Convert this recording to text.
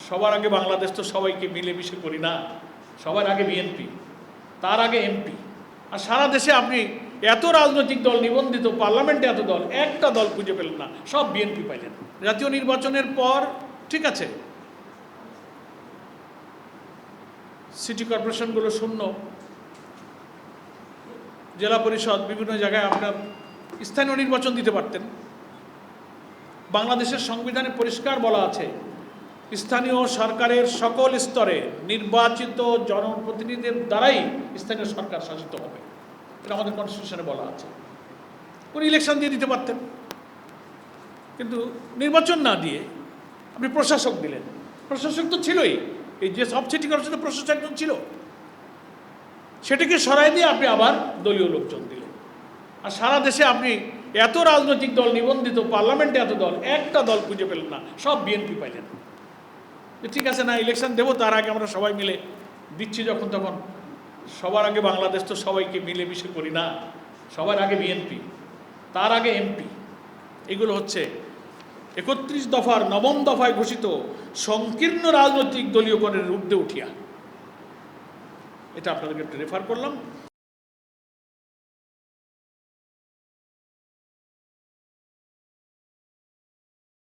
সবার আগে বাংলাদেশ তো সবাইকে মিলেমিশে করি না, সবার আগে বিএনপি, তার আগে এমপি। আর সারা দেশে আপনি এত রাজনৈতিক দল নিবন্ধিত, পার্লামেন্টে এত দল, একটা দল খুঁজে পেলেন না, সব বিএনপি পাইলেন। জাতীয় নির্বাচনের পর ঠিক আছে, সিটি কর্পোরেশনগুলো শূন্য, জেলা পরিষদ, বিভিন্ন জায়গায় আপনার স্থানীয় নির্বাচন দিতে পারতেন। বাংলাদেশের সংবিধানে পরিষ্কার বলা আছে, স্থানীয় সরকারের সকল স্তরে নির্বাচিত জনপ্রতিনিধিদের দ্বারাই স্থানীয় সরকার শাসিত হবে, এটা আমাদের কনস্টিটিউশনে বলা আছে। উনি ইলেকশন দিয়ে দিতে পারতেন, কিন্তু নির্বাচন না দিয়ে আপনি প্রশাসক দিলেন। প্রশাসক তো ছিলই, এই যে সব সিটি কর্পোরেশনের প্রশাসক একজন ছিল, সেটাকে সরাই দিয়ে আপনি আবার দলীয় লোকজন দিলেন। আর সারা দেশে আপনি এত রাজনৈতিক দল নিবন্ধিত, পার্লামেন্টে এত দল, একটা দল খুঁজে পেলেন না, সব বিএনপি পাইলেন। ঠিক আছে না, ইলেকশন দেবো, তার আগে আমরা সবাই মিলে দিচ্ছি যখন তখন, সবার আগে বাংলাদেশ তো সবাইকে মিলেমিশে করি না, সবার আগে বিএনপি, তার আগে এমপি। এগুলো হচ্ছে ৩১ দফার ৯ম দফায় ঘোষিত সংকীর্ণ রাজনৈতিক দলীয়করণের ঊর্ধ্বে উঠিয়া। এটা আপনাদেরকে রেফার করলাম।